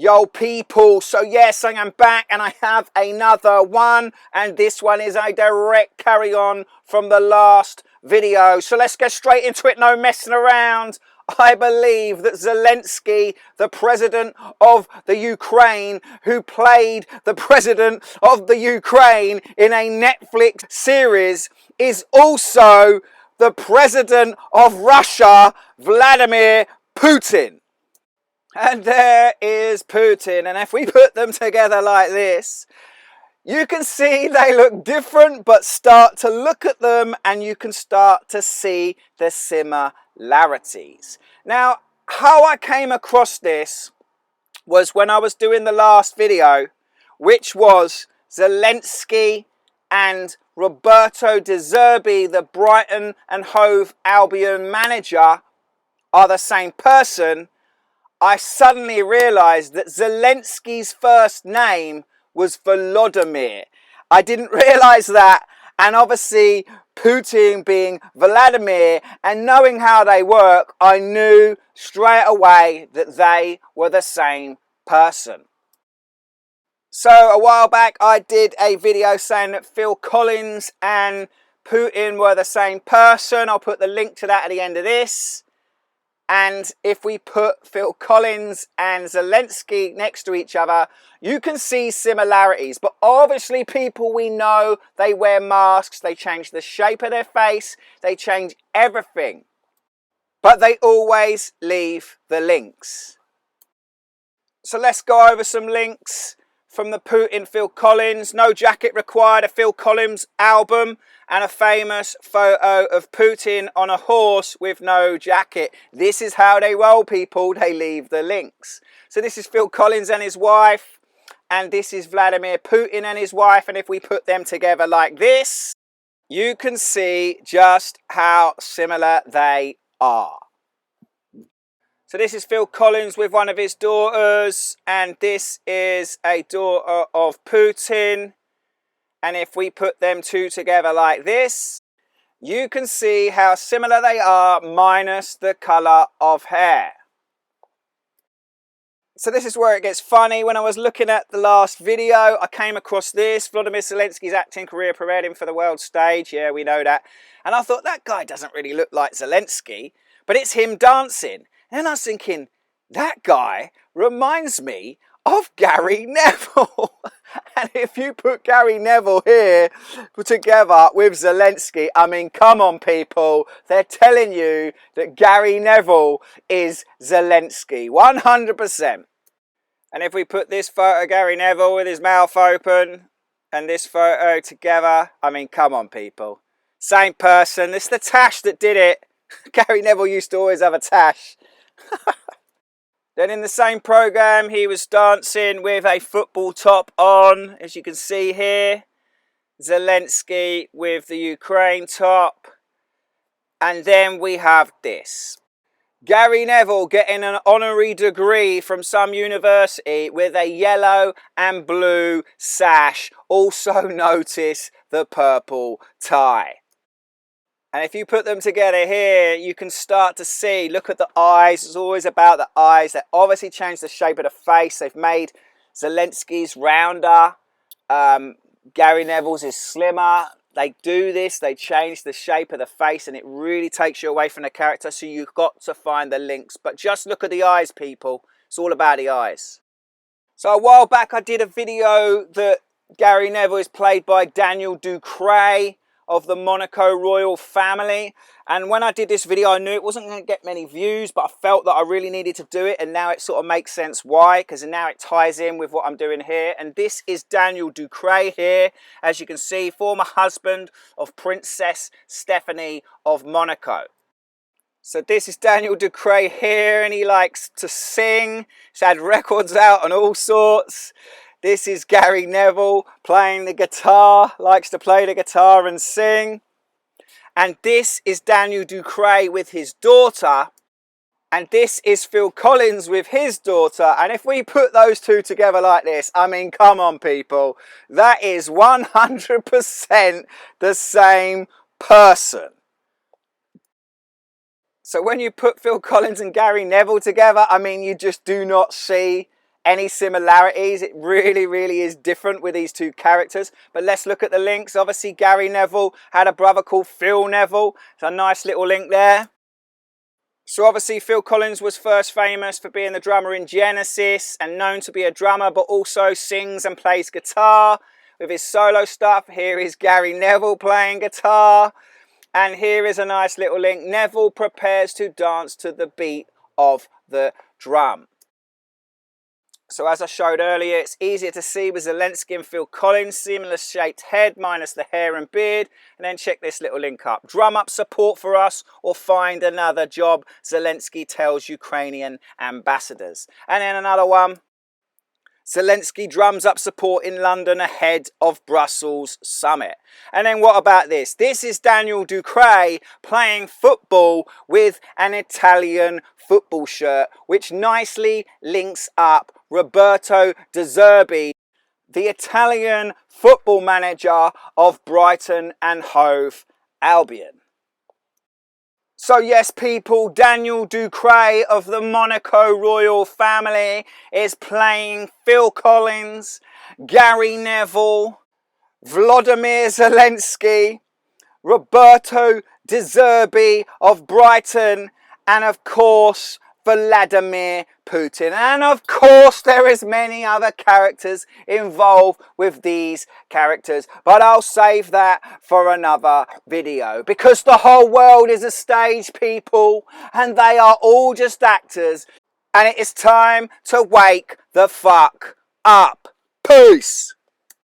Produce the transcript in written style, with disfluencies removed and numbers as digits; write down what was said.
Yo people, so yes, I am back and I have another one, and this one is a direct carry on from the last video. So let's get straight into it, no messing around. I believe that Zelensky, the president of the Ukraine, who played the president of the Ukraine in a Netflix series, is also the president of Russia, Vladimir Putin. And there is Putin. And if we put them together like this, you can see they look different, but start to look at them and you can start to see the similarities. Now, how I came across this was when I was doing the last video, which was Zelensky and Roberto De Zerbi, the Brighton and Hove Albion manager, are the same person. I suddenly realised that Zelensky's first name was Volodomyr. I didn't realise that, and obviously Putin being Vladimir, and knowing how they work, I knew straight away that they were the same person. So a while back I did a video saying that Phil Collins and Putin were the same person. I'll put the link to that at the end of this. And if we put Phil Collins and Zelensky next to each other, you can see similarities. But obviously people we know, they wear masks, they change the shape of their face, they change everything. But they always leave the links. So let's go over some links from the Putin Phil Collins. No jacket required, a Phil Collins album, and a famous photo of Putin on a horse with no jacket. This is how they roll, people. They leave the links. So this is Phil Collins and his wife, and this is Vladimir Putin and his wife. And if we put them together like this, you can see just how similar they are. So this is Phil Collins with one of his daughters, and this is a daughter of Putin. And if we put them two together like this, you can see how similar they are, minus the colour of hair. So this is where it gets funny. When I was looking at the last video, I came across this. Volodymyr Zelensky's acting career prepared him for the world stage. Yeah, we know that. And I thought, that guy doesn't really look like Zelensky, but it's him dancing. And I was thinking, that guy reminds me of Gary Neville. And if you put Gary Neville here together with Zelensky, I mean, come on people, they're telling you that Gary Neville is Zelensky, 100%. And if we put this photo of Gary Neville with his mouth open and this photo together, I mean, come on people, same person. It's the tash that did it. Gary Neville used to always have a tash. Then in the same program, he was dancing with a football top on, as you can see here. Zelensky with the Ukraine top. And then we have this. Gary Neville getting an honorary degree from some university with a yellow and blue sash. Also notice the purple tie. And if you put them together here, you can start to see, look at the eyes. It's always about the eyes. They obviously changed the shape of the face. They've made Zelensky's rounder. Gary Neville's is slimmer. They do this, they change the shape of the face, and it really takes you away from the character. So you've got to find the links. But just look at the eyes, people. It's all about the eyes. So a while back, I did a video that Gary Neville is played by Daniel Ducret of the Monaco royal family. And when I did this video, I knew it wasn't going to get many views, but I felt that I really needed to do it, and now it sort of makes sense why, because now it ties in with what I'm doing here. And this is Daniel Ducret here, as you can see, former husband of Princess Stephanie of Monaco. So this is Daniel Ducret here, and he likes to sing. He's had records out on all sorts. This is Gary Neville playing the guitar, likes to play the guitar and sing. And this is Daniel Ducret with his daughter. And this is Phil Collins with his daughter. And if we put those two together like this, I mean, come on people, that is 100% the same person. So when you put Phil Collins and Gary Neville together, I mean, you just do not see any similarities. It really is different with these two characters. But let's look at the links. Obviously, Gary Neville had a brother called Phil Neville. It's a nice little link there. So obviously Phil Collins was first famous for being the drummer in Genesis and known to be a drummer, but also sings and plays guitar. With his solo stuff, here is Gary Neville playing guitar. And here is a nice little link. Neville prepares to dance to the beat of the drum. So as I showed earlier, it's easier to see with Zelensky and Phil Collins, similar shaped head minus the hair and beard. And then check this little link up. Drum up support for us or find another job, Zelensky tells Ukrainian ambassadors. And then another one. Zelensky drums up support in London ahead of Brussels summit. And then what about this? This is Daniel Ducre playing football with an Italian football shirt, which nicely links up Roberto De Zerbi, the Italian football manager of Brighton and Hove Albion. So yes, people, Daniel Ducre of the Monaco royal family is playing Phil Collins, Gary Neville, Volodymyr Zelensky, Roberto De Zerbi of Brighton, and of course Vladimir Putin. And of course there is many other characters involved with these characters, but I'll save that for another video, because the whole world is a stage, people, and they are all just actors, and it is time to wake the fuck up. Peace.